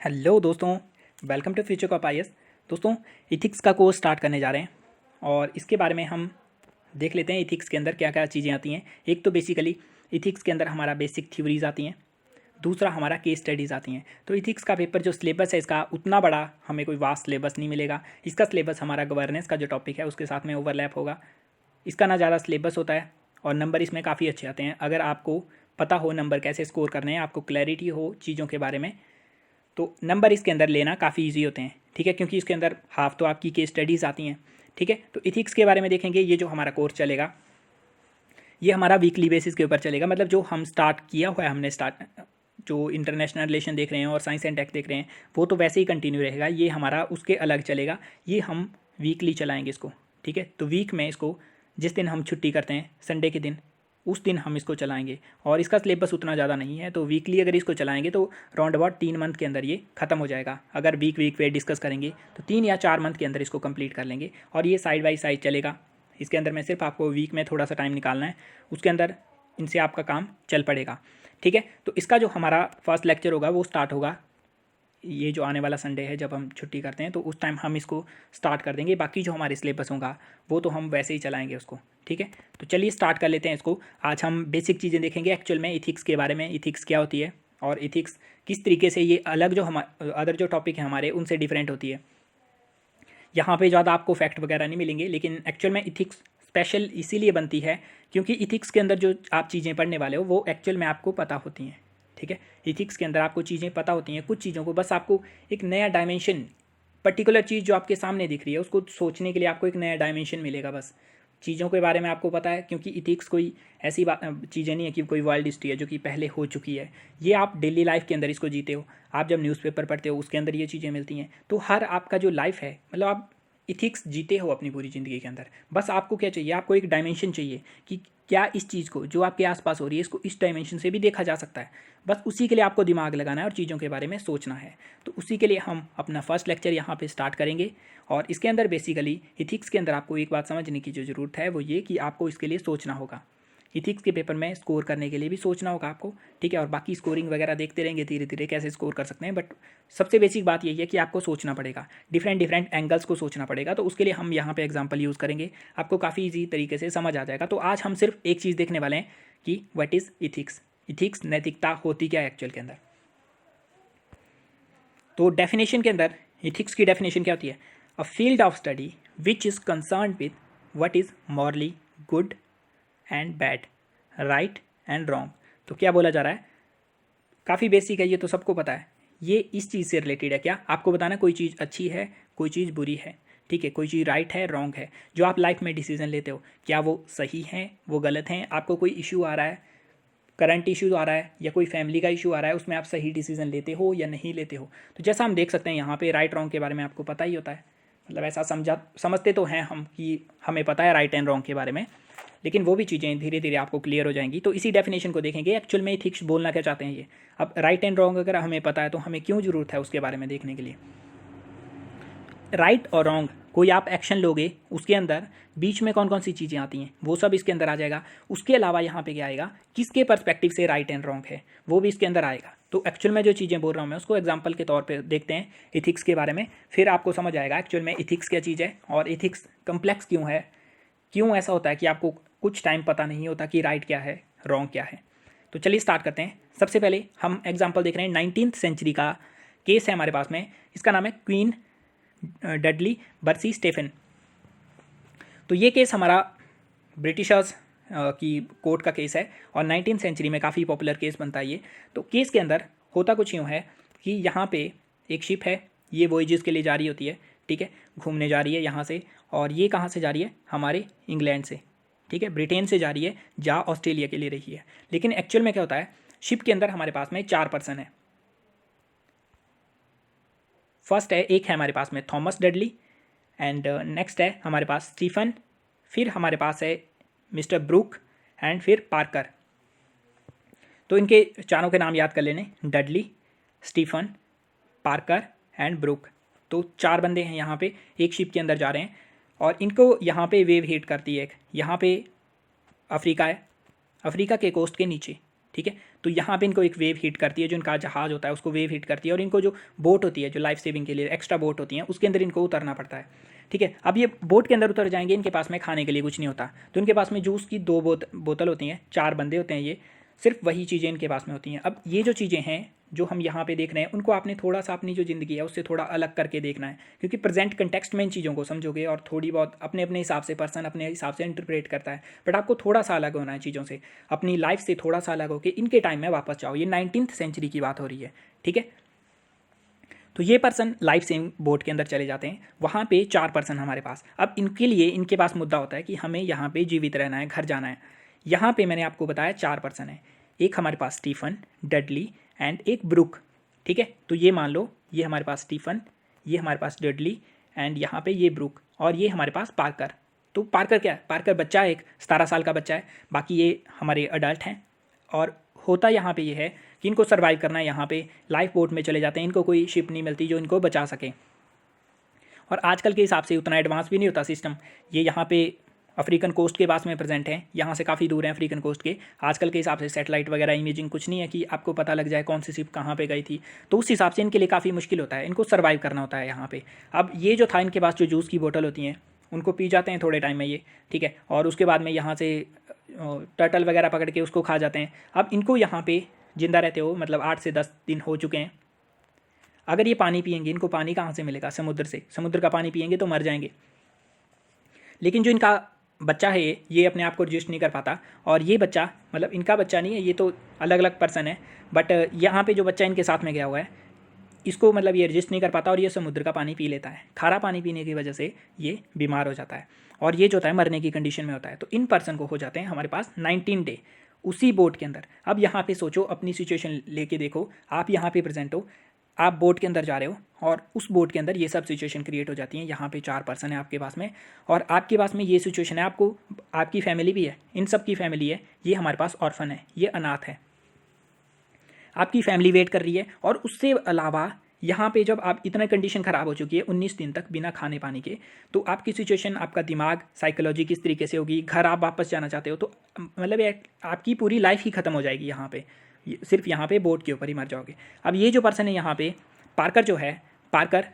Hello दोस्तों, welcome to future of IAS. दोस्तों, ethics का कोर्स स्टार्ट करने जा रहे हैं और इसके बारे में हम देख लेते हैं इथिक्स के अंदर क्या क्या चीज़ें आती हैं। एक तो बेसिकली इथिक्स के अंदर हमारा बेसिक थ्योरीज आती हैं, दूसरा हमारा केस स्टडीज़ आती हैं। तो इथिक्स का पेपर जो सिलेबस है इसका उतना बड़ा हमें कोई वास्ट सिलेबस नहीं मिलेगा। इसका सिलेबस हमारा गवर्नेंस का जो टॉपिक है उसके साथ में ओवरलैप होगा। इसका ना ज़्यादा सिलेबस होता है और नंबर इसमें काफ़ी अच्छे आते हैं। अगर आपको पता हो नंबर कैसे स्कोर करने हैं, आपको क्लैरिटी हो चीज़ों के बारे में, तो नंबर इसके अंदर लेना काफ़ी इजी होते हैं। ठीक है, क्योंकि इसके अंदर हाफ तो आपकी केस स्टडीज़ आती हैं। ठीक है, तो इथिक्स के बारे में देखेंगे। ये जो हमारा कोर्स चलेगा ये हमारा वीकली बेसिस के ऊपर चलेगा। मतलब जो हम स्टार्ट किया हुआ है, हमने जो इंटरनेशनल रिलेशन देख रहे हैं और साइंस एंड टेक देख रहे हैं वो तो वैसे ही कंटिन्यू रहेगा। ये हमारा उसके अलग चलेगा, ये हम वीकली चलाएंगे इसको। ठीक है, तो वीक में इसको जिस दिन हम छुट्टी करते हैं संडे के दिन, उस दिन हम इसको चलाएंगे। और इसका सिलेबस उतना ज़्यादा नहीं है, तो वीकली अगर इसको चलाएंगे तो राउंड अबाउट 3 मंथ के अंदर ये खत्म हो जाएगा। अगर वीक पे डिस्कस करेंगे तो 3 या 4 मंथ के अंदर इसको कंप्लीट कर लेंगे। और ये साइड बाई साइड चलेगा। इसके अंदर में सिर्फ आपको वीक में थोड़ा सा टाइम निकालना है, उसके अंदर इनसे आपका काम चल पड़ेगा। ठीक है, तो इसका जो हमारा फर्स्ट लेक्चर होगा वो स्टार्ट होगा ये जो आने वाला संडे है, जब हम छुट्टी करते हैं तो उस टाइम हम इसको स्टार्ट कर देंगे। बाकी जो हमारे सिलेबस होगा वो तो हम वैसे ही चलाएंगे उसको। ठीक है, तो चलिए स्टार्ट कर लेते हैं इसको। आज हम बेसिक चीज़ें देखेंगे एक्चुअल में इथिक्स के बारे में, इथिक्स क्या होती है और इथिक्स किस तरीके से ये अलग जो अदर जो टॉपिक है हमारे उनसे डिफरेंट होती है। यहाँ पे ज़्यादा आपको फैक्ट वगैरह नहीं मिलेंगे, लेकिन एक्चुअल में इथिक्स स्पेशल इसीलिए बनती है क्योंकि इथिक्स के अंदर जो आप चीज़ें पढ़ने वाले हो वो एक्चुअल में आपको पता होती हैं। ठीक है, इथिक्स के अंदर आपको चीज़ें पता होती हैं। कुछ चीज़ों को बस आपको एक नया डायमेंशन, पर्टिकुलर चीज़ जो आपके सामने दिख रही है उसको सोचने के लिए आपको एक नया डायमेंशन मिलेगा। बस चीज़ों के बारे में आपको पता है, क्योंकि इथिक्स कोई ऐसी बात चीज़ें नहीं है कि कोई वर्ल्ड हिस्ट्री है जो कि पहले हो चुकी है। ये आप डेली लाइफ के अंदर इसको जीते हो। आप जब न्यूज़पेपर पढ़ते हो उसके अंदर ये चीज़ें मिलती हैं। तो हर आपका जो लाइफ है, मतलब आप इथिक्स जीते हो अपनी पूरी ज़िंदगी के अंदर। बस आपको क्या चाहिए, आपको एक डायमेंशन चाहिए कि क्या इस चीज़ को जो आपके आसपास हो रही है इसको इस डायमेंशन से भी देखा जा सकता है। बस उसी के लिए आपको दिमाग लगाना है और चीज़ों के बारे में सोचना है। तो उसी के लिए हम अपना फर्स्ट लेक्चर यहाँ पे स्टार्ट करेंगे। और इसके अंदर बेसिकली इथिक्स के अंदर आपको एक बात समझने की जो ज़रूरत है वो ये कि आपको इसके लिए सोचना होगा। इथिक्स के पेपर में स्कोर करने के लिए भी सोचना होगा आपको। ठीक है, और बाकी स्कोरिंग वगैरह देखते रहेंगे धीरे धीरे कैसे स्कोर कर सकते हैं। बट सबसे बेसिक बात यही है कि आपको सोचना पड़ेगा, डिफरेंट डिफरेंट एंगल्स को सोचना पड़ेगा। तो उसके लिए हम यहाँ पे एग्जांपल यूज़ करेंगे, आपको काफ़ी ईजी तरीके से समझ आ जाएगा। तो आज हम सिर्फ एक चीज़ देखने वाले हैं कि व्हाट इज़ इथिक्स। इथिक्स नैतिकता होती क्या है एक्चुअल के अंदर। तो डेफिनेशन के अंदर इथिक्स की डेफिनेशन क्या होती है? A field of study which is concern with what is morally good and bad, right and wrong. तो क्या बोला जा रहा है? काफ़ी बेसिक है, ये तो सबको पता है। ये इस चीज़ से रिलेटेड है। क्या आपको बताना कोई चीज़ अच्छी है, कोई चीज़ बुरी है। ठीक है, कोई चीज़ राइट है, रॉन्ग है। जो आप लाइफ में डिसीजन लेते हो क्या वो सही हैं, वो गलत हैं। आपको कोई इशू आ रहा है, करंट इशू आ रहा है या कोई फैमिली का इशू आ रहा है, उसमें आप सही डिसीजन लेते हो या नहीं लेते हो। तो जैसा हम देख सकते हैं यहाँ पे राइट रॉन्ग के बारे में आपको पता ही होता है। मतलब ऐसा समझते तो हैं हम कि हमें पता है राइट एंड रॉन्ग के बारे में, लेकिन वो भी चीज़ें धीरे धीरे आपको क्लियर हो जाएंगी। तो इसी डेफिनेशन को देखेंगे एक्चुअल में इथिक्स बोलना क्या चाहते हैं ये। अब राइट एंड रॉन्ग अगर हमें पता है तो हमें क्यों ज़रूरत है उसके बारे में देखने के लिए। राइट और रॉन्ग, कोई आप एक्शन लोगे उसके अंदर बीच में कौन कौन सी चीज़ें आती हैं वो सब इसके अंदर आ जाएगा। उसके अलावा यहाँ पे क्या आएगा, किसके पर्सपेक्टिव से राइट एंड रॉन्ग है वो भी इसके अंदर आएगा। तो एक्चुअल में जो चीज़ें बोल रहा हूँ मैं उसको एग्जांपल के तौर पे देखते हैं इथिक्स के बारे में, फिर आपको समझ आएगा एक्चुअल में इथिक्स क्या चीज़ है और इथिक्स कम्प्लेक्स क्यों है। क्यों ऐसा होता है कि आपको कुछ टाइम पता नहीं होता कि राइट क्या है, रॉन्ग क्या है। तो चलिए स्टार्ट करते हैं। सबसे पहले हम एग्जाम्पल देख रहे हैं 19th सेंचुरी का केस है हमारे पास में। इसका नाम है क्वीन डडली वर्सी स्टेफन। तो ये केस हमारा ब्रिटिशर्स की कोर्ट का केस है और 19th सेंचुरी में काफ़ी पॉपुलर केस बनता है ये। तो केस के अंदर होता कुछ यूँ है कि यहाँ पे एक शिप है, ये वॉयजेस के लिए जा रही होती है। ठीक है, घूमने जा रही है यहाँ से, और ये कहाँ से जा रही है, हमारे इंग्लैंड से। ठीक है, ब्रिटेन से जा रही है, जा ऑस्ट्रेलिया के लिए रही है। लेकिन एक्चुअल में क्या होता है, शिप के अंदर हमारे पास में 4 पर्सन है। फर्स्ट है, एक है हमारे पास में थॉमस डडली, एंड नेक्स्ट है हमारे पास स्टीफन, फिर हमारे पास है मिस्टर ब्रूक, एंड फिर पार्कर। तो इनके चारों के नाम याद कर लेने, Dudley, Stephen, Parker and Brook. तो 4 बंदे हैं यहाँ पे एक शिप के अंदर जा रहे हैं और इनको यहाँ पे वेव हिट करती है। एक यहाँ पे अफ्रीका है, अफ्रीका के कोस्ट के नीचे। ठीक है। तो यहाँ पे इनको एक वेव हिट करती है, जो इनका जहाज़ होता है उसको वेव हिट करती है, और इनको जो बोट होती है, जो लाइफ सेविंग के लिए एक्स्ट्रा बोट होती हैं, उसके अंदर इनको उतरना पड़ता है, ठीक है। अब ये बोट के अंदर उतर जाएंगे, इनके पास में खाने के लिए कुछ नहीं होता, तो इनके पास में जूस की 2 बोतल होती हैं, 4 बंदे होते हैं, ये सिर्फ वही चीज़ें इनके पास में होती हैं। अब ये जो चीज़ें हैं जो हम यहाँ पे देख रहे हैं, उनको आपने थोड़ा सा अपनी जो ज़िंदगी है उससे थोड़ा अलग करके देखना है, क्योंकि प्रेजेंट कंटेक्स्ट में इन चीज़ों को समझोगे और थोड़ी बहुत अपने अपने हिसाब से पर्सन अपने हिसाब से इंटरप्रेट करता है, बट आपको थोड़ा सा अलग होना है चीज़ों से, अपनी लाइफ से थोड़ा सा अलग होकर इनके टाइम में वापस जाओ। ये 19th सेंचुरी की बात हो रही है, ठीक है। तो ये पर्सन लाइफ सेविंग बोट के अंदर चले जाते हैं, वहाँ पे 4 पर्सन हमारे पास। अब इनके लिए इनके पास मुद्दा होता है कि हमें यहाँ पे जीवित रहना है, घर जाना है। यहाँ पे मैंने आपको बताया 4 पर्सन है, एक हमारे पास स्टीफन, डडली एंड एक ब्रुक, ठीक है। तो ये मान लो ये हमारे पास स्टीफन, ये हमारे पास डडली एंड यहाँ पे ये ब्रुक, और ये हमारे पास पार्कर। तो पार्कर क्या है? पार्कर बच्चा है, एक 17 साल का बच्चा है, बाकी ये हमारे अडल्ट हैं। और होता यहाँ पे ये है कि इनको सर्वाइव करना है, यहाँ पे लाइफ बोट में चले जाते हैं, इनको कोई शिप नहीं मिलती जो इनको बचा सके, और आजकल के हिसाब से उतना एडवांस भी नहीं होता सिस्टम। ये यहाँ पे अफ्रीकन कोस्ट के पास में प्रेजेंट हैं, यहाँ से काफ़ी दूर हैं अफ्रीकन कोस्ट के। आजकल के हिसाब से सैटेलाइट वगैरह इमेजिंग कुछ नहीं है कि आपको पता लग जाए कौन सी शिप कहाँ पे गई थी, तो उस हिसाब से इनके लिए काफ़ी मुश्किल होता है, इनको सर्वाइव करना होता है यहाँ पे। अब ये जो था इनके पास जो जूस की बोतल होती हैं उनको पी जाते हैं थोड़े टाइम में ये, ठीक है, और उसके बाद में यहाँ से टर्टल वगैरह पकड़ के उसको खा जाते हैं। अब इनको यहाँ पे जिंदा रहते हो मतलब 8 से 10 दिन हो चुके हैं। अगर ये पानी पियेंगे, इनको पानी कहाँ से मिलेगा? समुद्र से। समुद्र का पानी पियेंगे तो मर जाएंगे। लेकिन जो इनका बच्चा है ये अपने आप को रजिस्ट नहीं कर पाता, और ये बच्चा मतलब इनका बच्चा नहीं है, ये तो अलग अलग पर्सन है, बट यहाँ पे जो बच्चा इनके साथ में गया हुआ है इसको मतलब ये रजिस्ट नहीं कर पाता, और ये समुद्र का पानी पी लेता है। खारा पानी पीने की वजह से ये बीमार हो जाता है, और ये जो होता है मरने की कंडीशन में होता है। तो इन पर्सन को हो जाते हैं हमारे पास 19 डे उसी बोट के अंदर। अब यहाँ पे सोचो, अपनी सिचुएशन लेके देखो, आप यहाँ पे प्रेजेंट हो, आप बोट के अंदर जा रहे हो, और उस बोट के अंदर ये सब सिचुएशन क्रिएट हो जाती है। यहाँ पे 4 पर्सन है आपके पास में, और आपके पास में ये सिचुएशन है, आपको आपकी फैमिली भी है, इन सब की फैमिली है, ये हमारे पास ऑर्फन है, ये अनाथ है, आपकी फैमिली वेट कर रही है। और उससे अलावा यहाँ पे जब आप इतना कंडीशन ख़राब हो चुकी है 19 दिन तक बिना खाने पानी के, तो आपकी सिचुएशन, आपका दिमाग, साइकोलॉजी किस तरीके से होगी, घर आप वापस जाना चाहते हो तो मतलब आपकी पूरी लाइफ ही ख़त्म हो जाएगी यहाँ पे, सिर्फ यहाँ पे बोट के ऊपर ही मर जाओगे। अब ये जो पर्सन है यहाँ पे पार्कर जो है, पार्कर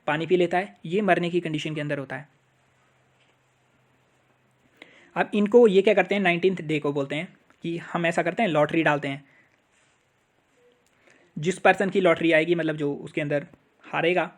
पानी पी लेता है, ये मरने की कंडीशन के अंदर होता है। अब इनको ये क्या करते हैं, 19th डे को बोलते हैं कि हम ऐसा करते हैं, लॉटरी डालते हैं। जिस पर्सन की लॉटरी आएगी, मतलब जो उसके अंदर हारेगा,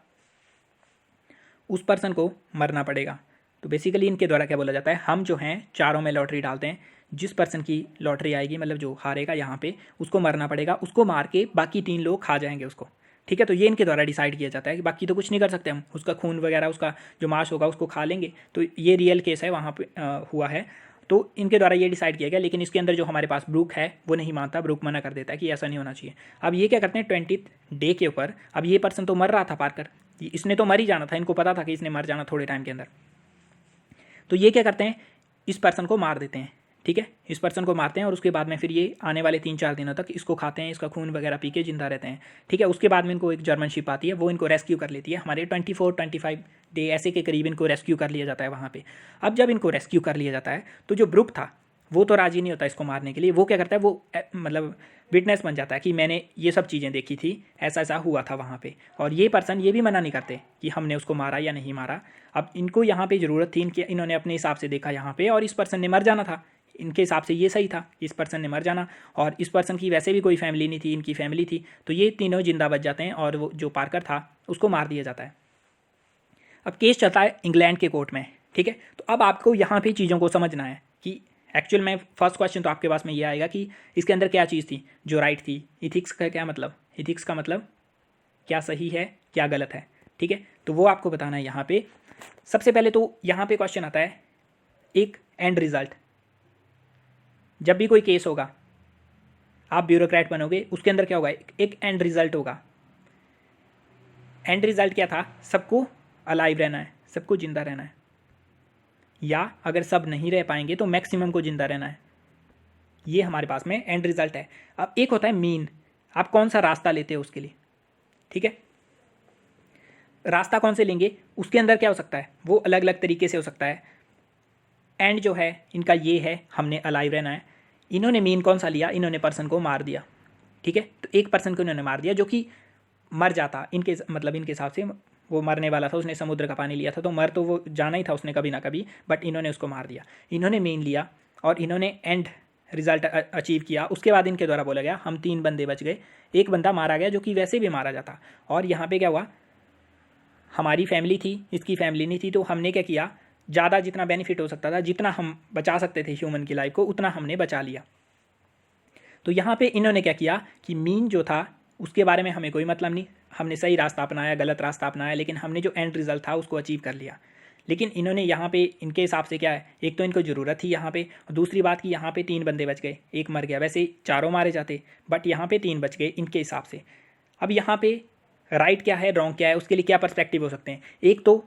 उस पर्सन को मरना पड़ेगा। तो बेसिकली इनके द्वारा क्या बोला जाता है, हम जो हैं चारों में लॉटरी डालते हैं, जिस पर्सन की लॉटरी आएगी मतलब जो हारेगा यहाँ पे, उसको मरना पड़ेगा, उसको मार के बाकी 3 लोग खा जाएंगे उसको, ठीक है। तो ये इनके द्वारा डिसाइड किया जाता है कि बाकी तो कुछ नहीं कर सकते हम, उसका खून वगैरह, उसका जो मांस होगा उसको खा लेंगे। तो ये रियल केस है, वहाँ पे हुआ है, तो इनके द्वारा ये डिसाइड किया गया। लेकिन इसके अंदर जो हमारे पास ब्रूक है वो नहीं मानता, ब्रूक मना कर देता है कि ऐसा नहीं होना चाहिए। अब ये क्या करते हैं 20th डे के ऊपर, अब ये पर्सन तो मर रहा था पार्कर, इसने तो मर ही जाना था, इनको पता था कि इसने मर जाना थोड़े टाइम के अंदर। तो ये क्या करते हैं, इस पर्सन को मार देते हैं, ठीक है, इस पर्सन को मारते हैं, और उसके बाद में फिर ये आने वाले 3-4 दिनों तक इसको खाते हैं, इसका खून वगैरह पी के जिंदा रहते हैं, ठीक है। उसके बाद में इनको एक जर्मन शिप आती है, वो इनको रेस्क्यू कर लेती है, हमारे 24-25 डे ऐसे के करीब इनको रेस्क्यू कर लिया जाता है वहाँ पे। अब जब इनको रेस्क्यू कर लिया जाता है तो जो ब्रुक था वो तो राजी नहीं होता इसको मारने के लिए, वो क्या करता है, वो मतलब विटनेस बन जाता है कि मैंने ये सब चीज़ें देखी थी, ऐसा ऐसा हुआ था वहाँ पे। और ये पर्सन ये भी मना नहीं करते कि हमने उसको मारा या नहीं मारा। अब इनको यहाँ पे ज़रूरत थी, इनके इन्होंने अपने हिसाब से देखा यहाँ पे, और इस पर्सन ने मर जाना था, इनके हिसाब से ये सही था, इस पर्सन ने मर जाना, और इस पर्सन की वैसे भी कोई फैमिली नहीं थी, इनकी फैमिली थी, तो ये तीनों जिंदा बच जाते हैं, और वो जो पार्कर था उसको मार दिया जाता है। अब केस चलता है इंग्लैंड के कोर्ट में, ठीक है। तो अब आपको यहाँ पे चीज़ों को समझना है कि एक्चुअल में फर्स्ट क्वेश्चन तो आपके पास में ये आएगा कि इसके अंदर क्या चीज़ थी जो राइट थी। इथिक्स का क्या मतलब, इथिक्स का मतलब क्या सही है क्या गलत है, ठीक है। तो वो आपको बताना है यहाँ पे। सबसे पहले तो यहाँ पे क्वेश्चन आता है एक एंड रिजल्ट। जब भी कोई केस होगा, आप ब्यूरोक्रेट बनोगे, उसके अंदर क्या होगा, एक एंड रिजल्ट होगा। एंड रिजल्ट क्या था, सबको अलाइव रहना है, सबको जिंदा रहना है, या अगर सब नहीं रह पाएंगे तो मैक्सिमम को जिंदा रहना है। ये हमारे पास में एंड रिजल्ट है। अब एक होता है मीन, आप कौन सा रास्ता लेते हो उसके लिए, ठीक है। रास्ता कौन से लेंगे उसके अंदर क्या हो सकता है, वो अलग अलग तरीके से हो सकता है। एंड जो है इनका ये है, हमने अलाइव रहना है, इन्होंने मीन कौन सा लिया, इन्होंने पर्सन को मार दिया, ठीक है। तो एक पर्सन को इन्होंने मार दिया जो कि मर जाता, इनके मतलब इनके हिसाब से वो मरने वाला था, उसने समुद्र का पानी लिया था तो मर तो वो जाना ही था उसने कभी ना कभी, बट इन्होंने उसको मार दिया। इन्होंने मीन लिया और इन्होंने एंड रिजल्ट अचीव किया। उसके बाद इनके द्वारा बोला गया हम 3 बंदे बच गए, एक बंदा मारा गया जो कि वैसे भी मारा जाता। और यहाँ पे क्या हुआ, हमारी फैमिली थी, इसकी फैमिली नहीं थी, तो हमने क्या किया, ज़्यादा जितना बेनिफिट हो सकता था, जितना हम बचा सकते थे ह्यूमन की लाइफ को, उतना हमने बचा लिया। तो यहाँ पे इन्होंने क्या किया कि मीन जो था उसके बारे में हमें कोई मतलब नहीं, हमने सही रास्ता अपनाया, गलत रास्ता अपनाया, लेकिन हमने जो एंड रिजल्ट था उसको अचीव कर लिया। लेकिन इन्होंने यहाँ पे इनके हिसाब से क्या है, एक तो इनको ज़रूरत थी यहाँ पे, और दूसरी बात कि यहाँ पे 3 बंदे बच गए, एक मर गया, वैसे 4 मारे जाते, बट यहाँ पे 3 बच गए इनके हिसाब से। अब यहाँ पे राइट क्या है, रॉन्ग क्या है, उसके लिए क्या पर्सपेक्टिव हो सकते हैं। एक तो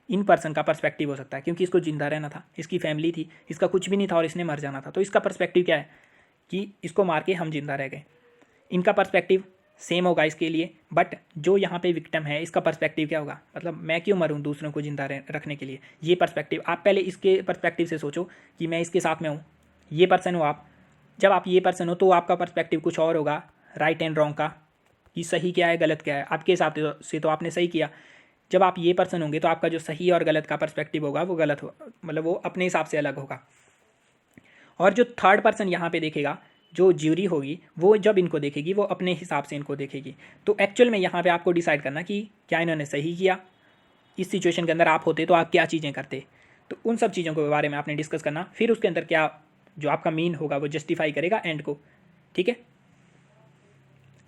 इन पर्सन का पर्सपेक्टिव हो सकता है क्योंकि इसको जिंदा रहना था, इसकी फैमिली थी, इसका कुछ भी नहीं था और इसने मर जाना था, तो इसका पर्सपेक्टिव क्या है कि इसको मार के हम जिंदा रह गए। इनका पर्सपेक्टिव सेम होगा इसके लिए, बट जो यहाँ पे विक्टिम है इसका पर्सपेक्टिव क्या होगा, मतलब मैं क्यों मरूँ दूसरों को जिंदा रखने के लिए, ये पर्सपेक्टिव। आप पहले इसके पर्सपेक्टिव से सोचो कि मैं इसके साथ में हूँ, ये पर्सन हो आप। जब आप ये पर्सन हो तो आपका पर्सपेक्टिव कुछ और होगा, राइट एंड रॉन्ग का, कि सही क्या है गलत क्या है। आपके हिसाब से तो आपने सही किया। जब आप ये पर्सन होंगे तो आपका जो सही और गलत का पर्सपेक्टिव होगा वो गलत हो, मतलब वो अपने हिसाब से अलग होगा। और जो थर्ड पर्सन यहाँ पे देखेगा, जो ज्यूरी होगी, वो जब इनको देखेगी वो अपने हिसाब से इनको देखेगी। तो एक्चुअल में यहाँ पे आपको डिसाइड करना कि क्या इन्होंने सही किया, इस सिचुएशन के अंदर आप होते तो आप क्या चीज़ें करते। तो उन सब चीज़ों के बारे में आपने डिस्कस करना, फिर उसके अंदर क्या जो आपका मीन होगा वो जस्टिफाई करेगा एंड को, ठीक है,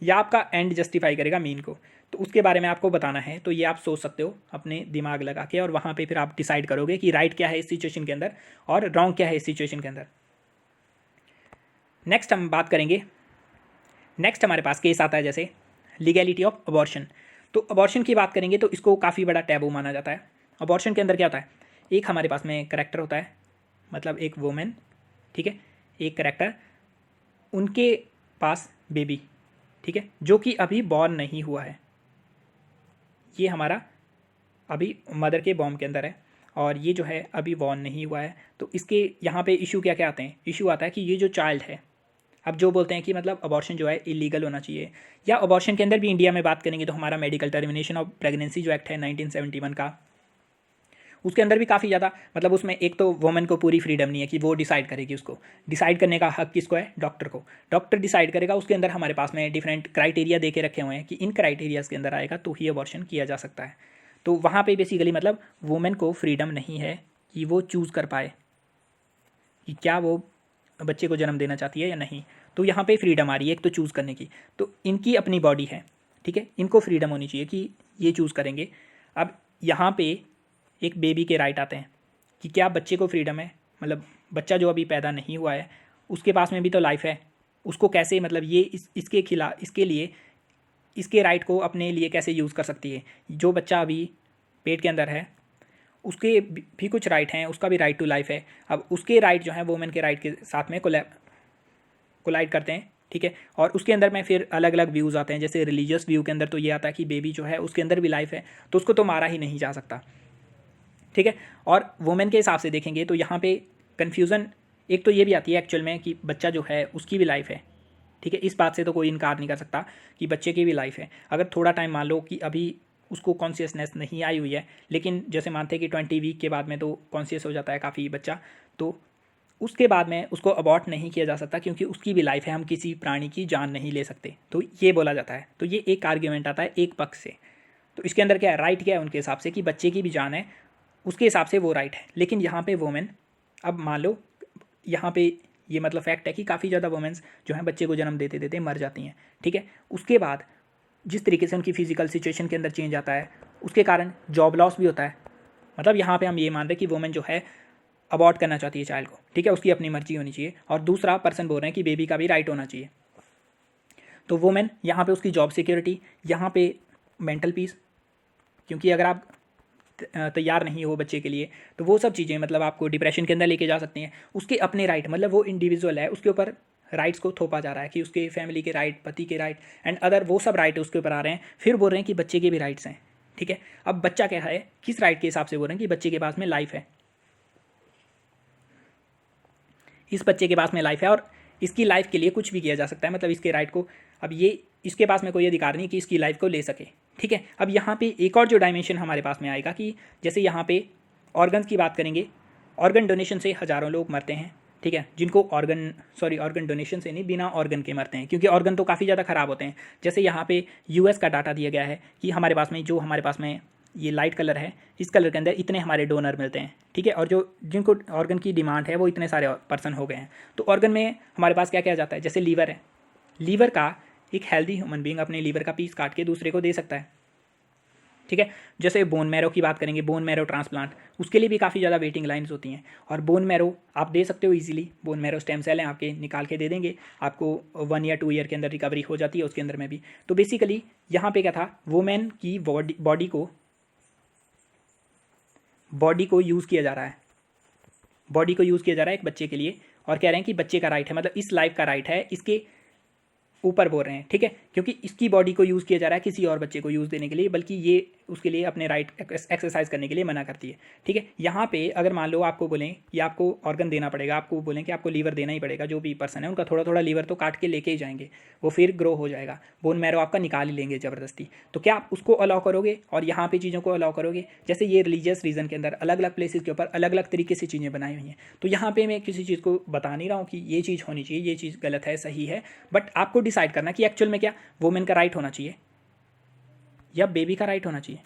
या आपका एंड जस्टिफाई करेगा मीन को। तो उसके बारे में आपको बताना है। तो ये आप सोच सकते हो अपने दिमाग लगा के, और वहाँ पे फिर आप डिसाइड करोगे कि राइट क्या है इस सिचुएशन के अंदर और रॉन्ग क्या है इस सिचुएशन के अंदर। नेक्स्ट हम बात करेंगे, नेक्स्ट हमारे पास केस आता है जैसे लीगैलिटी ऑफ अबॉर्शन। तो अबॉर्शन की बात करेंगे तो इसको काफ़ी बड़ा टैबू माना जाता है। अबॉर्शन के अंदर क्या होता है, एक हमारे पास में करेक्टर होता है, मतलब एक वुमेन, ठीक है, एक करेक्टर, उनके पास बेबी, ठीक है, जो कि अभी बॉर्न नहीं हुआ है। ये हमारा अभी मदर के बॉम्ब के अंदर है और ये जो है अभी बॉर्न नहीं हुआ है। तो इसके यहाँ पे इशू क्या क्या आते हैं, इशू आता है कि ये जो चाइल्ड है, अब जो बोलते हैं कि मतलब अबॉर्शन जो है इलीगल होना चाहिए, या अबॉर्शन के अंदर भी इंडिया में बात करेंगे तो हमारा मेडिकल टर्मिनेशन ऑफ प्रेगनेंसी जो एक्ट है 1971 का, उसके अंदर भी काफ़ी ज़्यादा, मतलब उसमें एक तो वुमेन को पूरी फ्रीडम नहीं है कि वो डिसाइड करेगी, उसको डिसाइड करने का हक किसको है, डॉक्टर को, डॉक्टर डिसाइड करेगा। उसके अंदर हमारे पास में डिफरेंट क्राइटेरिया दे के रखे हुए हैं कि इन क्राइटेरियाज़ के अंदर आएगा तो ही अबॉर्शन किया जा सकता है। तो वहाँ पे बेसिकली मतलब वुमेन को फ्रीडम नहीं है कि वो चूज़ कर पाए कि क्या वो बच्चे को जन्म देना चाहती है या नहीं। तो यहाँ पे फ्रीडम आ रही है एक तो चूज़ करने की। तो इनकी अपनी बॉडी है, ठीक है, इनको फ्रीडम होनी चाहिए कि ये चूज़ करेंगे। अब यहाँ पे एक बेबी के राइट आते हैं कि क्या बच्चे को फ्रीडम है, मतलब बच्चा जो अभी पैदा नहीं हुआ है उसके पास में भी तो लाइफ है, उसको कैसे मतलब ये इसके खिलाफ, इसके लिए इसके राइट को अपने लिए कैसे यूज़ कर सकती है। जो बच्चा अभी पेट के अंदर है उसके भी कुछ राइट हैं, उसका भी राइट टू लाइफ है। अब उसके राइट जो है वुमेन के राइट के साथ में कोलाइड करते हैं, ठीक है। और उसके अंदर में फिर अलग अलग व्यूज़ आते हैं, जैसे रिलीजियस व्यू के अंदर तो ये आता है कि बेबी जो है उसके अंदर भी लाइफ है तो उसको तो मारा ही नहीं जा सकता, ठीक है। और वुमेन के हिसाब से देखेंगे तो यहाँ पे कन्फ्यूज़न एक तो ये भी आती है एक्चुअल में कि बच्चा जो है उसकी भी लाइफ है, ठीक है। इस बात से तो कोई इनकार नहीं कर सकता कि बच्चे की भी लाइफ है। अगर थोड़ा टाइम मान लो कि अभी उसको कॉन्शियसनेस नहीं आई हुई है, लेकिन जैसे मानते हैं कि 20 वीक के बाद में तो कॉन्शियस हो जाता है काफ़ी बच्चा, तो उसके बाद में उसको अबॉर्ट नहीं किया जा सकता क्योंकि उसकी भी लाइफ है, हम किसी प्राणी की जान नहीं ले सकते, तो ये बोला जाता है। तो ये एक आर्ग्यूमेंट आता है एक पक्ष से। तो इसके अंदर क्या है, राइट क्या है उनके हिसाब से कि बच्चे की भी जान है, उसके हिसाब से वो राइट है। लेकिन यहाँ पे वुमेन, अब मान लो यहाँ पे ये मतलब फैक्ट है कि काफ़ी ज़्यादा वुमेन्स जो हैं बच्चे को जन्म देते देते मर जाती हैं, ठीक है। उसके बाद जिस तरीके से उनकी फिजिकल सिचुएशन के अंदर चेंज आता है उसके कारण जॉब लॉस भी होता है। मतलब यहाँ पे हम ये मान रहे हैं कि वुमेन जो है अबॉर्ट करना चाहती है चाइल्ड को, ठीक है, उसकी अपनी मर्जी होनी चाहिए। और दूसरा पर्सन बोल रहे हैं कि बेबी का भी राइट होना चाहिए। तो वुमेन यहाँ पे उसकी जॉब सिक्योरिटी, यहाँ पे मेंटल पीस, क्योंकि अगर आप तैयार नहीं हो बच्चे के लिए तो वो सब चीज़ें मतलब आपको डिप्रेशन के अंदर लेके जा सकती हैं। उसके अपने राइट, मतलब वो इंडिविजुअल है, उसके ऊपर राइट्स को थोपा जा रहा है कि उसके फैमिली के राइट, पति के राइट एंड अदर वो सब राइट उसके ऊपर आ रहे हैं। फिर बोल रहे हैं कि बच्चे के भी राइट्स हैं, ठीक है। अब बच्चा क्या है, किस राइट के हिसाब से बोल रहे हैं कि बच्चे के पास में लाइफ है, इस बच्चे के पास में लाइफ है। और इसकी लाइफ के लिए कुछ भी किया जा सकता है, मतलब इसके राइट को, अब ये इसके पास में कोई अधिकार नहीं कि इसकी लाइफ को ले सके, ठीक है। अब यहाँ पे एक और जो डायमेंशन हमारे पास में आएगा कि जैसे यहाँ पे ऑर्गन्स की बात करेंगे, ऑर्गन डोनेशन से हज़ारों लोग मरते हैं, ठीक है, जिनको ऑर्गन डोनेशन से नहीं, बिना ऑर्गन के मरते हैं, क्योंकि ऑर्गन तो काफ़ी ज़्यादा ख़राब होते हैं। जैसे यहाँ पे यूएस का डाटा दिया गया है कि हमारे पास में ये लाइट कलर है, इस कलर के अंदर इतने हमारे डोनर मिलते हैं, ठीक है, और जो जिनको ऑर्गन की डिमांड है वो इतने सारे पर्सन हो गए हैं। तो ऑर्गन में हमारे पास क्या क्या जाता है, जैसे लीवर है, लीवर का एक हेल्दी ह्यूमन बींग अपने लीवर का पीस काट के दूसरे को दे सकता है, ठीक है। जैसे बोन मैरो की बात करेंगे, बोन मैरो ट्रांसप्लांट, उसके लिए भी काफ़ी ज़्यादा वेटिंग लाइन्स होती हैं, और बोन मैरो आप दे सकते हो easily, bone marrow stem cell हैं आपके, निकाल के दे देंगे आपको, 1 या 2 ईयर के अंदर रिकवरी हो जाती है उसके अंदर में भी। तो बेसिकली यहाँ पे क्या था, वुमेन की बॉडी को यूज़ किया जा रहा है, बॉडी को यूज़ किया जा रहा है एक बच्चे के लिए, और कह रहे हैं कि बच्चे का राइट है, मतलब इस लाइफ का राइट है, इसके ऊपर बोल रहे हैं, ठीक है, क्योंकि इसकी बॉडी को यूज़ किया जा रहा है किसी और बच्चे को यूज़ देने के लिए, बल्कि ये उसके लिए अपने राइट एक्सरसाइज करने के लिए मना करती है, ठीक है। यहाँ पे अगर मान लो आपको बोलें कि आपको ऑर्गन देना पड़ेगा, आपको बोलें कि आपको लीवर देना ही पड़ेगा, जो भी पर्सन है उनका थोड़ा थोड़ा लीवर तो काट के लेके ही जाएंगे, वो फिर ग्रो हो जाएगा, बोन मैरो आपका निकाल ही लेंगे ज़बरदस्ती, तो क्या आप उसको अलाउ करोगे और यहाँ पे चीज़ों को अलाउ करोगे? जैसे ये रिलीजियस रीज़न के अंदर अलग अलग प्लेसेस के ऊपर अलग अलग तरीके से चीज़ें बनाई हुई हैं, तो यहाँ पे मैं किसी चीज़ को बता नहीं रहा हूँ कि ये चीज़ होनी चाहिए, ये चीज़ गलत है, सही है, बट आपको डिसाइड करना कि एक्चुअल में क्या वुमेन का राइट होना चाहिए या बेबी का राइट होना चाहिए।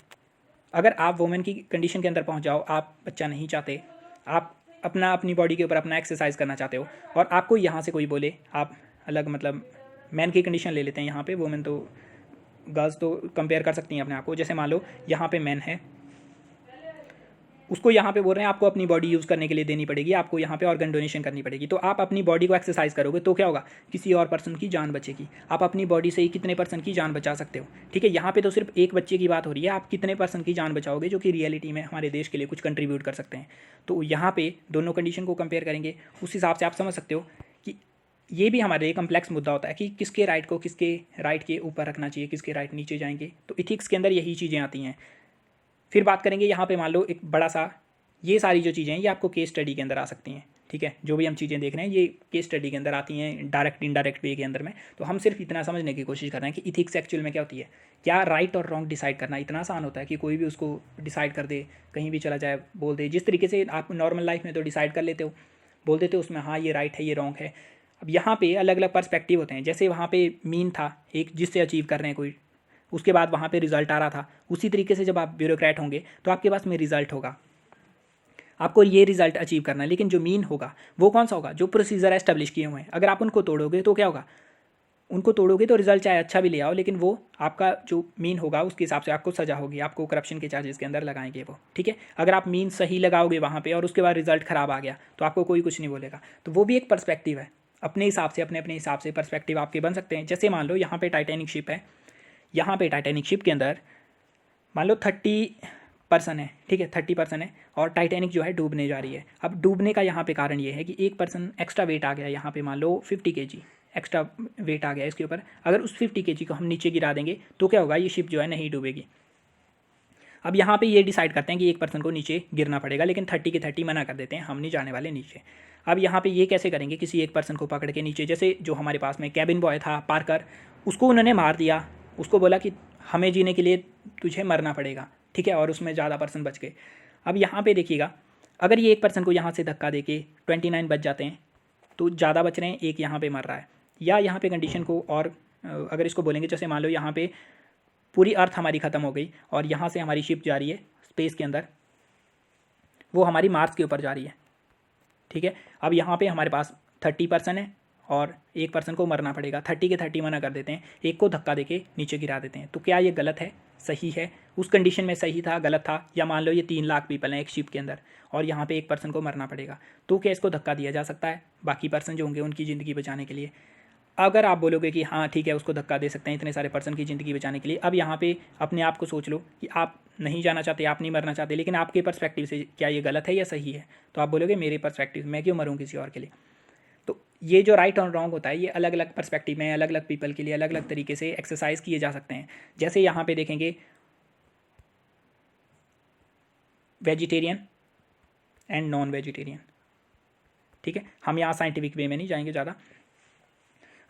अगर आप वुमेन की कंडीशन के अंदर पहुंच जाओ, आप बच्चा नहीं चाहते, आप अपनी बॉडी के ऊपर अपना एक्सरसाइज करना चाहते हो, और आपको यहाँ से कोई बोले, आप अलग मतलब मैन की कंडीशन ले लेते हैं, यहाँ पे वुमेन तो गर्ल्स तो कंपेयर कर सकती हैं अपने आप को, जैसे मान लो यहाँ पे मैन है, उसको यहाँ पे बोल रहे हैं आपको अपनी बॉडी यूज़ करने के लिए देनी पड़ेगी, आपको यहाँ पे ऑर्गन डोनेशन करनी पड़ेगी, तो आप अपनी बॉडी को एक्सरसाइज करोगे तो क्या होगा, किसी और पर्सन की जान बचेगी, आप अपनी बॉडी से ही कितने पर्सन की जान बचा सकते हो, ठीक है। यहाँ पे तो सिर्फ एक बच्चे की बात हो रही है, आप कितने पर्सन की जान बचाओगे जो कि रियलिटी में हमारे देश के लिए कुछ कंट्रीब्यूट कर सकते हैं। तो यहाँ पे दोनों कंडीशन को कंपेयर करेंगे, उस हिसाब से आप समझ सकते हो कि ये भी हमारे लिए कम्प्लेक्स मुद्दा होता है कि किसके राइट को किसके राइट के ऊपर रखना चाहिए, किसके राइट नीचे जाएंगे, तो इथिक्स के अंदर यही चीज़ें आती हैं। फिर बात करेंगे यहाँ पे, मान लो एक बड़ा सा, ये सारी जो चीज़ें हैं ये आपको केस स्टडी के अंदर आ सकती हैं, ठीक है, जो भी हम चीज़ें देख रहे हैं ये केस स्टडी के अंदर आती हैं, डायरेक्ट इनडायरेक्ट वे के अंदर में। तो हम सिर्फ इतना समझने की कोशिश कर रहे हैं कि इथिक्स एक्चुअल में क्या होती है, क्या राइट और रॉन्ग डिसाइड करना इतना आसान होता है कि कोई भी उसको डिसाइड कर दे, कहीं भी चला जाए बोल दे, जिस तरीके से आप नॉर्मल लाइफ में तो डिसाइड कर लेते हो, बोल देते हो उसमें हाँ ये राइट है ये रॉन्ग है। अब यहाँ पे अलग अलग पर्सपेक्टिव होते हैं, जैसे वहाँ पे मीन था एक जिससे अचीव कर रहे हैं कोई, उसके बाद वहाँ पे रिजल्ट आ रहा था, उसी तरीके से जब आप ब्यूरोक्रेट होंगे तो आपके पास में रिजल्ट होगा, आपको ये रिजल्ट अचीव करना है, लेकिन जो मीन होगा वो कौन सा होगा, जो प्रोसीजर एस्टेब्लिश किए हुए हैं, अगर आप उनको तोड़ोगे तो क्या होगा, उनको तोड़ोगे तो रिजल्ट चाहे अच्छा भी ले आओ, लेकिन वो आपका जो मीन होगा उसके हिसाब से आपको सजा होगी, आपको करप्शन के चार्जेस के अंदर लगाएंगे वो, ठीक है। अगर आप मीन सही लगाओगे वहाँ पे और उसके बाद रिजल्ट ख़राब आ गया तो आपको कोई कुछ नहीं बोलेगा। तो वो भी एक पर्सपेक्टिव है, अपने हिसाब से अपने हिसाब से पर्सपेक्टिव आपके बन सकते हैं। जैसे मान लो यहाँ पे टाइटैनिक शिप है, यहाँ पे टाइटैनिक शिप के अंदर मान लो 30% है, ठीक है, 30% है, और टाइटैनिक जो है डूबने जा रही है। अब डूबने का यहाँ पे कारण ये है कि एक पर्सन एक्स्ट्रा वेट आ गया, यहाँ पे मान लो 50 kg एक्स्ट्रा वेट आ गया इसके ऊपर, अगर उस 50 kg को हम नीचे गिरा देंगे तो क्या होगा, ये शिप जो है नहीं डूबेगी। अब यहाँ पे ये डिसाइड करते हैं कि एक पर्सन को नीचे गिरना पड़ेगा, लेकिन 30 के 30 मना कर देते हैं, हम नहीं जाने वाले नीचे। अब यहाँ पे ये कैसे करेंगे, किसी एक पर्सन को पकड़ के नीचे, जैसे जो हमारे पास में कैबिन बॉय था पार्कर, उसको उन्होंने मार दिया, उसको बोला कि हमें जीने के लिए तुझे मरना पड़ेगा, ठीक है, और उसमें ज़्यादा पर्सन बच गए। अब यहाँ पे देखिएगा, अगर ये एक पर्सन को यहाँ से धक्का दे के 29 बच जाते हैं तो ज़्यादा बच रहे हैं, एक यहाँ पे मर रहा है। या यहाँ पे कंडीशन को और अगर इसको बोलेंगे, जैसे मान लो यहाँ पे पूरी अर्थ हमारी ख़त्म हो गई और यहाँ से हमारी शिप जा रही है स्पेस के अंदर, वो हमारी मार्स के ऊपर जा रही है, ठीक है। अब यहाँ पे हमारे पास 30% है और एक पर्सन को मरना पड़ेगा, 30 के 30 मना कर देते हैं, एक को धक्का देके नीचे गिरा देते हैं। तो क्या ये गलत है, सही है, उस कंडीशन में सही था, गलत था? या मान लो ये 3 लाख पीपल हैं एक शिप के अंदर और यहाँ पे एक पर्सन को मरना पड़ेगा, तो क्या इसको धक्का दिया जा सकता है बाकी पर्सन जो होंगे उनकी ज़िंदगी बचाने के लिए? अगर आप बोलोगे कि हाँ ठीक है उसको धक्का दे सकते हैं इतने सारे पर्सन की ज़िंदगी बचाने के लिए, अब यहाँ पे अपने आप को सोच लो कि आप नहीं जाना चाहते, आप नहीं मरना चाहते, लेकिन आपके पर्सपेक्टिव से क्या ये गलत है या सही है? तो आप बोलोगे मेरे पर्सपेक्टिव, मैं क्यों मरूँ किसी और के लिए? तो ये जो राइट और रॉन्ग होता है ये अलग अलग पर्सपेक्टिव में अलग अलग पीपल के लिए अलग अलग तरीके से एक्सरसाइज किए जा सकते हैं। जैसे यहाँ पे देखेंगे वेजिटेरियन एंड नॉन वेजिटेरियन, ठीक है, हम यहाँ साइंटिफिक वे में नहीं जाएंगे ज़्यादा।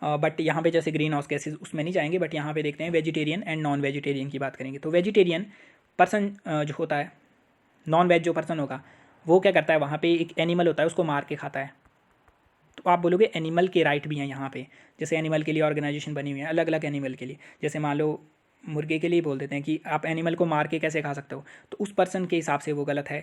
बट यहाँ पे जैसे ग्रीन हाउस गैसेज उसमें नहीं जाएंगे, बट यहाँ पे देखते हैं वेजिटेरियन एंड नॉन वेजिटेरियन की बात करेंगे। तो वेजिटेरियन पर्सन जो होता है, नॉन वेज जो पर्सन होगा, वो क्या करता है, वहाँ पे एक एनिमल होता है उसको मार के खाता है। तो आप बोलोगे एनिमल के राइट भी हैं यहाँ पे, जैसे एनिमल के लिए ऑर्गेनाइजेशन बनी हुई है अलग अलग एनिमल के लिए। जैसे मान लो मुर्गे के लिए बोल देते हैं कि आप एनिमल को मार के कैसे खा सकते हो, तो उस पर्सन के हिसाब से वो गलत है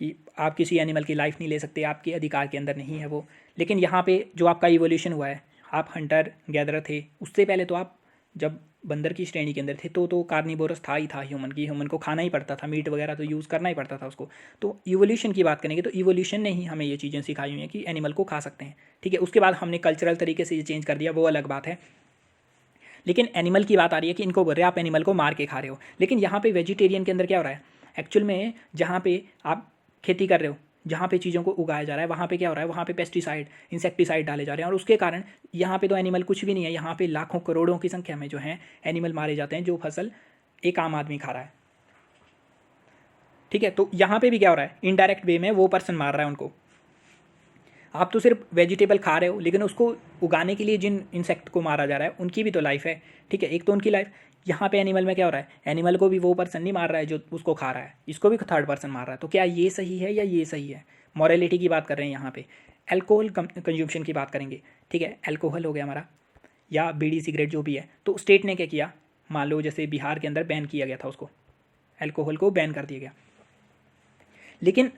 कि आप किसी एनिमल की लाइफ नहीं ले सकते, आपके अधिकार के अंदर नहीं है वो। लेकिन यहाँ पे जो आपका इवोल्यूशन हुआ है, आप हंटर गैदरर थे, उससे पहले तो आप जब बंदर की श्रेणी के अंदर थे तो कार्निवोरस था ही था, ह्यूमन को खाना ही पड़ता था, मीट वगैरह तो यूज़ करना ही पड़ता था उसको। तो इवोल्यूशन की बात करेंगे तो इवोल्यूशन ने ही हमें ये चीज़ें सिखाई हुई हैं कि एनिमल को खा सकते हैं, ठीक है। उसके बाद हमने कल्चरल तरीके से ये चेंज कर दिया, वो अलग बात है। लेकिन एनिमल की बात आ रही है कि इनको बोल रहे हैं आप एनिमल को मार के खा रहे हो। लेकिन यहाँ पे वेजिटेरियन के अंदर क्या हो रहा है, एक्चुअल में जहाँ पे आप खेती कर रहे हो, जहाँ पे चीज़ों को उगाया जा रहा है, वहाँ पे क्या हो रहा है, वहाँ पे पेस्टिसाइड, इंसेक्टिसाइड डाले जा रहे हैं, और उसके कारण यहाँ पे तो एनिमल कुछ भी नहीं है, यहाँ पे लाखों करोड़ों की संख्या में जो है एनिमल मारे जाते हैं, जो फसल एक आम आदमी खा रहा है, ठीक है। तो यहाँ पे भी क्या हो रहा है, इनडायरेक्ट वे में वो पर्सन मार रहा है उनको। आप तो सिर्फ वेजिटेबल खा रहे हो, लेकिन उसको उगाने के लिए जिन इंसेक्ट को मारा जा रहा है उनकी भी तो लाइफ है, ठीक है। एक तो उनकी लाइफ, यहाँ पे एनिमल में क्या हो रहा है, एनिमल को भी वो पर्सन नहीं मार रहा है जो उसको खा रहा है, इसको भी थर्ड पर्सन मार रहा है। तो क्या ये सही है या ये सही है? मॉरलिटी की बात कर रहे हैं यहाँ पे। एल्कोहल कंज्यूमशन की बात करेंगे, ठीक है। एल्कोहल हो गया हमारा, या बीड़ी सिगरेट जो भी है, तो स्टेट ने क्या किया, मान लो जैसे बिहार के अंदर बैन किया गया था उसको, एल्कोहल को बैन कर दिया गया। लेकिन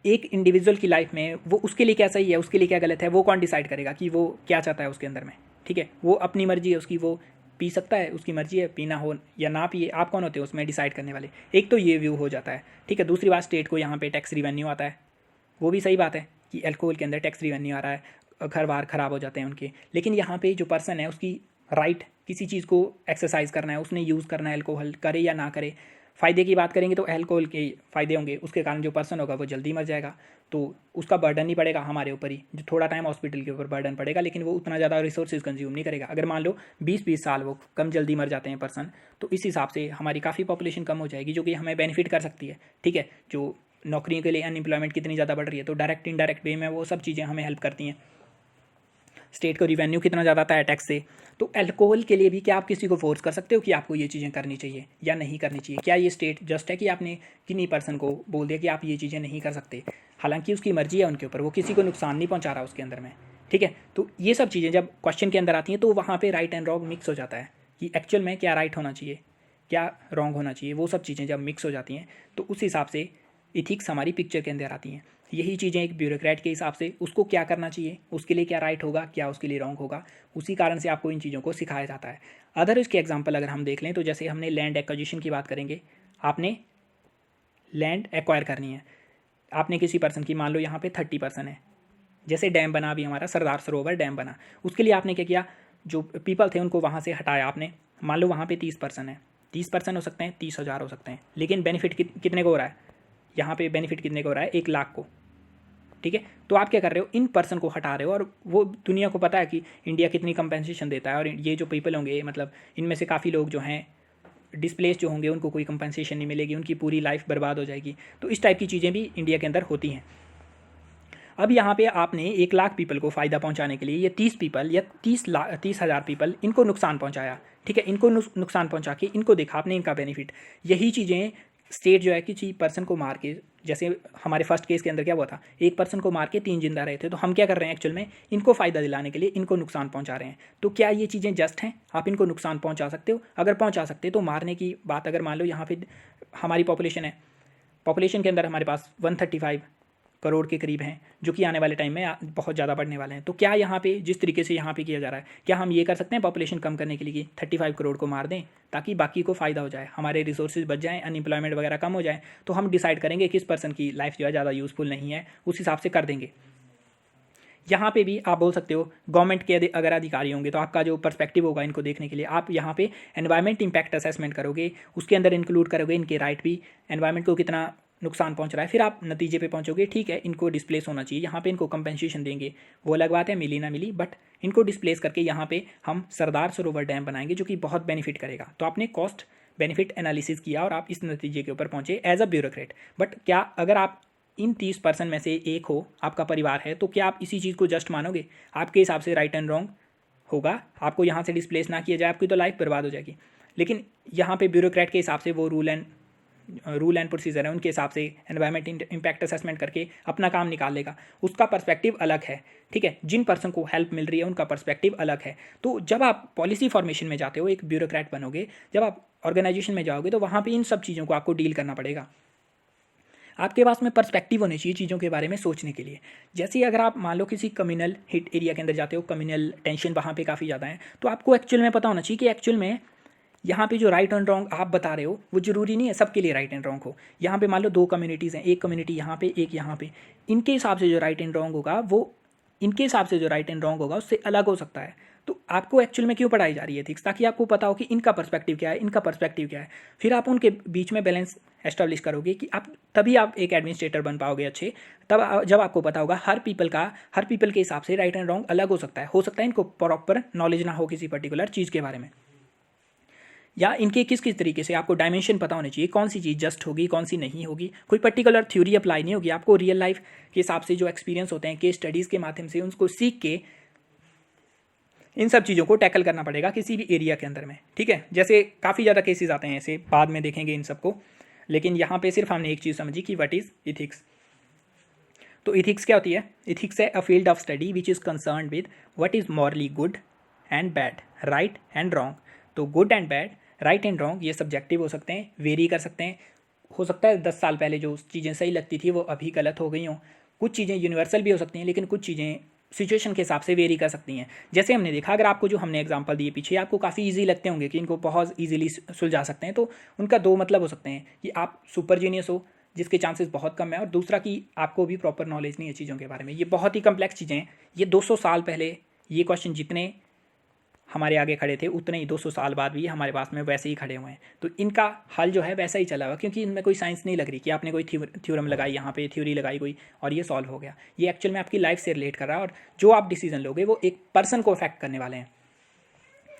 एक इंडिविजुअल की लाइफ में वो उसके लिए क्या सही है, उसके लिए क्या गलत है, वो कौन डिसाइड करेगा कि वो क्या चाहता है उसके अंदर में, ठीक है। वो अपनी मर्जी है उसकी, वो पी सकता है, उसकी मर्जी है पीना हो या ना पिए, आप कौन होते हो उसमें डिसाइड करने वाले। एक तो ये व्यू हो जाता है, ठीक है। दूसरी बात, स्टेट को यहाँ पे टैक्स रिवेन्यू आता है, वो भी सही बात है कि अल्कोहल के अंदर टैक्स रिवेन्यू आ रहा है, घर बार ख़राब हो जाते हैं उनके। लेकिन यहाँ पे जो पर्सन है उसकी राइट किसी चीज़ को एक्सरसाइज करना है, उसने यूज़ करना है अल्कोहल, करे या ना करे। फ़ायदे की बात करेंगे तो अल्कोहल के फ़ायदे होंगे, उसके कारण जो पर्सन होगा वो जल्दी मर जाएगा, तो उसका बर्डन नहीं पड़ेगा हमारे ऊपर ही, जो थोड़ा टाइम हॉस्पिटल के ऊपर बर्डन पड़ेगा, लेकिन वो उतना ज़्यादा रिसोर्सेज कंज्यूम नहीं करेगा। अगर मान लो 20-20 साल वो कम जल्दी मर जाते हैं पर्सन, तो इस हिसाब से हमारी काफ़ी पॉपुलेशन कम हो जाएगी, जो कि हमें बेनिफिट कर सकती है, ठीक है। जो नौकरियों के लिए अनएम्प्लॉयमेंट कितनी ज़्यादा बढ़ रही है, तो डायरेक्ट इनडायरेक्ट वे में वो सब चीज़ें हमें हेल्प करती हैं। स्टेट को रिवेन्यू कितना ज़्यादा आता है टैक्स से। तो अल्कोहल के लिए भी क्या आप किसी को फोर्स कर सकते हो कि आपको ये चीज़ें करनी चाहिए या नहीं करनी चाहिए? क्या ये स्टेट जस्ट है कि आपने किन्हीं पर्सन को बोल दिया कि आप ये चीज़ें नहीं कर सकते, हालांकि उसकी मर्जी है उनके ऊपर, वो किसी को नुकसान नहीं पहुंचा रहा उसके अंदर में, ठीक है। तो ये सब चीज़ें जब क्वेश्चन के अंदर आती हैं तो वहाँ पर राइट एंड रॉन्ग मिक्स हो जाता है कि एक्चुअल में क्या राइट होना चाहिए, क्या रॉन्ग होना चाहिए। वो सब चीज़ें जब मिक्स हो जाती हैं तो उस हिसाब से इथिक्स हमारी पिक्चर के अंदर आती हैं। यही चीज़ें एक ब्यूरोक्रेट के हिसाब से उसको क्या करना चाहिए, उसके लिए क्या राइट होगा, क्या उसके लिए रॉन्ग होगा, उसी कारण से आपको इन चीज़ों को सिखाया जाता है। अदर इसके एग्जांपल अगर हम देख लें तो जैसे हमने लैंड एक्विजिशन की बात करेंगे, आपने लैंड एक्वायर करनी है, आपने किसी पर्सन की, मान लो यहाँ पे 30 है, जैसे डैम बना अभी हमारा सरदार सरोवर डैम बना, उसके लिए आपने क्या किया, जो पीपल थे उनको वहाँ से हटाया आपने। मान लो वहाँ पे 30 है, 30 हो सकते हैं, 30,000 हो सकते हैं, लेकिन बेनिफिट कितने को हो रहा है, यहाँ पे बेनिफिट कितने को हो रहा है, 1 लाख को, ठीक है। तो आप क्या कर रहे हो, इन पर्सन को हटा रहे हो, और वो दुनिया को पता है कि इंडिया कितनी कंपनसेशन देता है, और ये जो पीपल होंगे, मतलब इनमें से काफ़ी लोग जो हैं डिस्प्लेस जो होंगे, उनको कोई कंपनसेशन नहीं मिलेगी, उनकी पूरी लाइफ बर्बाद हो जाएगी। तो इस टाइप की चीज़ें भी इंडिया के अंदर होती हैं। अब यहाँ पे आपने 1 लाख पीपल को फ़ायदा पहुँचाने के लिए ये 30 पीपल या 30,000 पीपल, इनको नुकसान पहुँचाया, ठीक है। इनको नुकसान पहुँचा के इनको देखा आपने इनका बेनिफिट। यही चीज़ें स्टेट जो है किसी पर्सन को मार के, जैसे हमारे फर्स्ट केस के अंदर क्या हुआ था, एक पर्सन को मार के 3 जिंदा रहे थे, तो हम क्या कर रहे हैं एक्चुअल में, इनको फ़ायदा दिलाने के लिए इनको नुकसान पहुंचा रहे हैं। तो क्या ये चीज़ें जस्ट हैं? आप इनको नुकसान पहुंचा सकते हो? अगर पहुंचा सकते तो मारने की बात, अगर मान लो यहाँ पे हमारी पॉपुलेशन है, पॉपुलेशन के अंदर हमारे पास 135 करोड़ के करीब हैं, जो कि आने वाले टाइम में बहुत ज़्यादा बढ़ने वाले हैं। तो क्या यहाँ पे जिस तरीके से यहाँ पे किया जा रहा है, क्या हम ये कर सकते हैं पॉपुलेशन कम करने के लिए कि 35 करोड़ को मार दें ताकि बाकी को फ़ायदा हो जाए, हमारे रिसोर्सेज बच जाएँ, अनएम्प्लॉयमेंट वगैरह कम हो जाए, तो हम डिसाइड करेंगे किस पर्सन की लाइफ जो है ज़्यादा यूज़फुल नहीं है, उस हिसाब से कर देंगे। यहाँ पे भी आप बोल सकते हो, गवर्नमेंट के अगर अधिकारी होंगे तो आपका जो पर्सपेक्टिव होगा इनको देखने के लिए, आप यहाँ पे एनवायरमेंट इम्पैक्ट असेसमेंट करोगे, उसके अंदर इंक्लूड करोगे इनके राइट भी, एनवायरमेंट को कितना नुकसान पहुंच रहा है, फिर आप नतीजे पे पहुंचोगे, ठीक है इनको डिस्प्लेस होना चाहिए, यहाँ पे इनको कंपेंसेशन देंगे, वो अलग बात है मिली ना मिली, बट इनको डिस्प्लेस करके यहाँ पे हम सरदार सरोवर डैम बनाएंगे जो कि बहुत बेनिफिट करेगा। तो आपने कॉस्ट बेनिफिट एनालिसिस किया और आप इस नतीजे के ऊपर पहुंचे एज अ ब्यूरोक्रेट। बट क्या अगर आप इन 30% में से एक हो, आपका परिवार है, तो क्या आप इसी चीज़ को जस्ट मानोगे? आपके हिसाब से राइट एंड रॉन्ग होगा, आपको यहाँ से डिस्प्लेस ना किया जाए, आपकी तो लाइफ बर्बाद हो जाएगी। लेकिन यहाँ पे ब्यूरोक्रेट के हिसाब से वो रूल एंड प्रोसीजर है, उनके हिसाब से एनवायरमेंट इम्पैक्ट असेसमेंट करके अपना काम निकाल लेगा। उसका पर्सपेक्टिव अलग है, ठीक है। जिन पर्सन को हेल्प मिल रही है उनका पर्सपेक्टिव अलग है। तो जब आप पॉलिसी फॉर्मेशन में जाते हो, एक ब्यूरोक्रेट बनोगे, जब आप ऑर्गेनाइजेशन में जाओगे, तो वहाँ पर इन सब चीज़ों को आपको डील करना पड़ेगा। आपके पास में पर्सपेक्टिव होनी चाहिए चीज़ों के बारे में सोचने के लिए। जैसे अगर आप मान लो किसी कम्युनल हिट एरिया के अंदर जाते हो, कम्युनल टेंशन वहाँ पे काफ़ी ज़्यादा है, तो आपको एक्चुअल में पता होना चाहिए कि एक्चुअल में यहाँ पे जो राइट एंड रॉन्ग आप बता रहे हो वो ज़रूरी नहीं है सबके लिए राइट एंड रॉन्ग हो। यहाँ पे मान लो 2 कम्युनिटीज़ हैं, एक कम्युनिटी यहाँ पे, एक यहाँ पे, इनके हिसाब से जो राइट एंड रॉन्ग होगा वो इनके हिसाब से जो राइट एंड रॉन्ग होगा उससे अलग हो सकता है। तो आपको एक्चुअल में क्यों पढ़ाई जा रही है एथिक्स? ताकि आपको पता हो कि इनका पर्सपेक्टिव क्या है, इनका पर्सपेक्टिव क्या है। फिर आप उनके बीच में बैलेंस एस्टेब्लिश करोगे कि आप तभी आप एक एडमिनिस्ट्रेटर बन पाओगे अच्छे। तब जब आपको पता होगा हर पीपल के हिसाब से राइट एंड रॉन्ग अलग हो सकता है इनको प्रॉपर नॉलेज ना हो किसी पर्टिकुलर चीज़ के बारे में, या इनके किस किस तरीके से आपको डायमेंशन पता होने चाहिए, कौन सी चीज़ जस्ट होगी, कौन सी नहीं होगी। कोई पर्टिकुलर थ्योरी अप्लाई नहीं होगी, आपको रियल लाइफ के हिसाब से जो एक्सपीरियंस होते हैं, केस स्टडीज़ के माध्यम से उनको सीख के इन सब चीज़ों को टैकल करना पड़ेगा किसी भी एरिया के अंदर में, ठीक है। जैसे काफ़ी ज़्यादा केसेस आते हैं ऐसे, बाद में देखेंगे इन सबको, लेकिन यहाँ पे सिर्फ हमने एक चीज़ समझी कि व्हाट इज़ इथिक्स। तो इथिक्स क्या होती है? इथिक्स है a field of study which is concern with what is morally good and bad, right and wrong. तो good and bad, right and wrong ये सब्जेक्टिव हो सकते हैं, वेरी कर सकते हैं। हो सकता है 10 साल पहले जो चीज़ें सही लगती थी वो अभी गलत हो गई हों। कुछ चीज़ें यूनिवर्सल भी हो सकती हैं, लेकिन कुछ चीज़ें सिचुएशन के हिसाब से वेरी कर सकती हैं। जैसे हमने देखा, अगर आपको जो हमने एग्जांपल दिए पीछे आपको काफ़ी इजी लगते होंगे कि इनको बहुत इजीली सुलझा सकते हैं, तो उनका 2 मतलब हो सकते हैं कि आप सुपर जीनियस हो जिसके चांसेस बहुत कम है, और दूसरा कि आपको भी प्रॉपर नॉलेज नहीं है चीज़ों के बारे में। ये बहुत ही कम्प्लेक्स चीज़ें हैं। ये 200 साल पहले ये क्वेश्चन जितने हमारे आगे खड़े थे उतने ही 200 साल बाद भी हमारे पास में वैसे ही खड़े हुए हैं। तो इनका हल जो है वैसा ही चला हुआ, क्योंकि इनमें कोई साइंस नहीं लग रही कि आपने कोई थ्योरम लगाई, यहाँ पे थ्योरी लगाई कोई और ये सॉल्व हो गया। ये एक्चुअल में आपकी लाइफ से रिलेट कर रहा है, और जो आप डिसीजन लोगे वो एक पर्सन को अफेक्ट करने वाले हैं,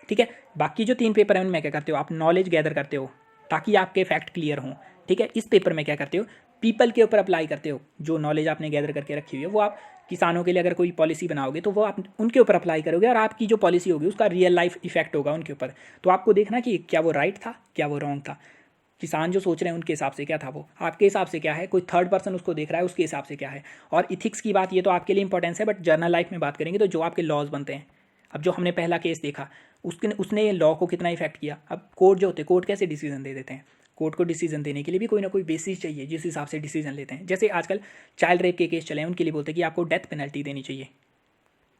ठीक है। बाकी जो 3 पेपर हैं उनमें क्या करते हो, आप नॉलेज गैदर करते हो ताकि आपके फैक्ट क्लियर हों, ठीक है। इस पेपर में क्या करते हो, पीपल के ऊपर अप्लाई करते हो। जो नॉलेज आपने गैदर करके रखी हुई है वो आप किसानों के लिए अगर कोई पॉलिसी बनाओगे तो वो आप उनके ऊपर अप्लाई करोगे, और आपकी जो पॉलिसी होगी उसका रियल लाइफ इफेक्ट होगा उनके ऊपर। तो आपको देखना कि क्या वो राइट था, क्या वो रॉन्ग था। किसान जो सोच रहे हैं उनके हिसाब से क्या था, वो आपके हिसाब से क्या है, कोई थर्ड पर्सन उसको देख रहा है उसके हिसाब से क्या है। और इथिक्स की बात ये तो आपके लिए इंपॉर्टेंस है, बट जर्नल लाइफ में बात करेंगे तो जो आपके लॉज बनते हैं, अब जो हमने पहला केस देखा उसने लॉ को कितना इफेक्ट किया। अब कोर्ट जो होते हैं, कोर्ट कैसे डिसीजन दे देते हैं, कोर्ट को डिसीजन देने के लिए भी कोई ना कोई बेसिस चाहिए जिस हिसाब से डिसीजन लेते हैं। जैसे आजकल चाइल्ड रेप के केस चले हैं, उनके लिए बोलते हैं कि आपको डेथ पेनल्टी देनी चाहिए,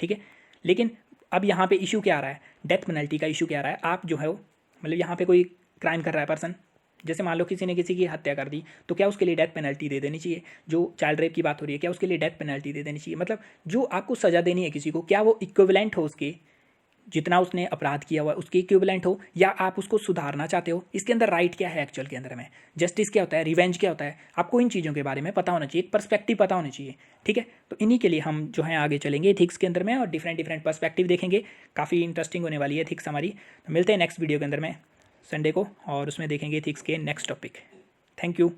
ठीक है। लेकिन अब यहाँ पे इशू क्या आ रहा है, डेथ पेनल्टी का इशू क्या आ रहा है। आप जो है मतलब यहाँ पे कोई क्राइम कर रहा है पर्सन, जैसे मान लो किसी ने किसी की हत्या कर दी, तो क्या उसके लिए डेथ पेनल्टी दे देनी चाहिए। जो चाइल्ड रेप की बात हो रही है, क्या उसके लिए डेथ पेनल्टी दे देनी चाहिए। मतलब जो आपको सज़ा देनी है किसी को, क्या वो इक्विवेलेंट हो उसके, जितना उसने अपराध किया हुआ उसके इक्विवेलेंट हो, या आप उसको सुधारना चाहते हो। इसके अंदर राइट क्या है एक्चुअल के अंदर में, जस्टिस क्या होता है, रिवेंज क्या होता है, आपको इन चीज़ों के बारे में पता होना चाहिए, एक पर्सपेक्टिव पता होना चाहिए, ठीक है। तो इन्हीं के लिए हम जो है आगे चलेंगे एथिक्स के अंदर में, और डिफरेंट पर्सपेक्टिव देखेंगे। काफ़ी इंटरेस्टिंग होने वाली है एथिक्स हमारी। तो मिलते हैं नेक्स्ट वीडियो के अंदर में संडे को, और उसमें देखेंगे एथिक्स के नेक्स्ट टॉपिक। Thank you.